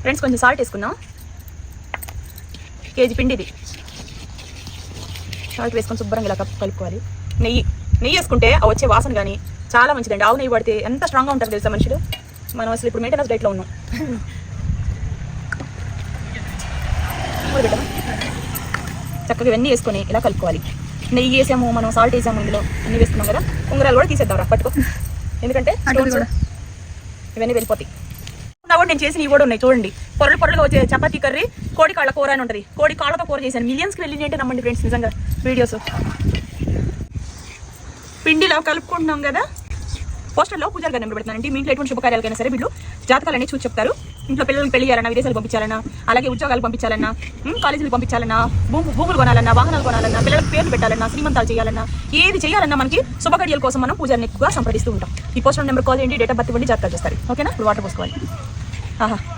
Friends కొంచెం salt వేసుకుందాం. KG పిండి ఇది. సాల్ట్ వేసుకొని శుభ్రంగా ఇలా కలుపుకోవాలి. నెయ్యి వేసుకుంటే ఆ వచ్చే వాసన కానీ చాలా మంచిదండి. ఆవు నెయ్యి పడితే ఎంత స్ట్రాంగ్గా ఉంటారు తెలుసా మనుషులు. మనం అసలు ఇప్పుడు మెయింటెనెన్స్ డైట్లో ఉన్నాం. చక్కగా ఇవన్నీ వేసుకొని ఇలా కలుపుకోవాలి. నెయ్యి వేసాము, మనం సాల్ట్ వేసాము, ఇందులో అన్నీ వేసుకున్నాం కదా. ఉంగరాలు కూడా తీసేద్దాం పట్టుకో, ఎందుకంటే ఇవన్నీ వెళ్ళిపోతాయి. కూడా నేను చేసిన ఇవి కూడా ఉన్నాయి చూడండి. పొరలుగా వచ్చే చపాతీ కర్రీ, కోడి కాళ్ళ కూర అని ఉంటుంది. కోడి కాళ్ళతో కూర చేశాను. మిలియన్స్కి వెళ్ళింది అంటే నమ్మండి ఫ్రెండ్స్, నిజంగా వీడియోస్. పిండిలో కలుపుకుంటున్నాం కదా. పోస్టర్లో పూజారి గారు నెంబర్ పెడుతున్నానండి. మీ ఇంట్లో ఎటువంటి శుభకార్యాలకైనా సరే వీళ్ళు జాతకాలన్నీ చూసి చెప్తారు. ఇంట్లో పిల్లల్ని పెళ్లి చేయాలన్నా, విదేశాలు పంపించాలన్నా, అలాగే ఉద్యోగాలు పంపించాలన్నా, కాలేజీలు పంపించాలన్నా, భూములు కొనాలన్నా, వాహనాలు కొనాలన్నా, పిల్లలకు పేర్లు పెట్టాలన్నా, శ్రీమంతాలు చేయాలన్నా, ఏది చేయాలన్నా మనకి శుభకార్యాల కోసం మనం పూజారిని ఎక్కువగా సంప్రదిస్తూ ఉంటాం. ఈ పోస్టర్ నెంబర్ కాల్ చేయండి, డేట్ ఆఫ్ బర్త్ ఇవ్వండి, జాతకాలు చేస్తారు. ఓకేనా? ఇప్పుడు వాటర్ పోసుకోవాలి. ఆహా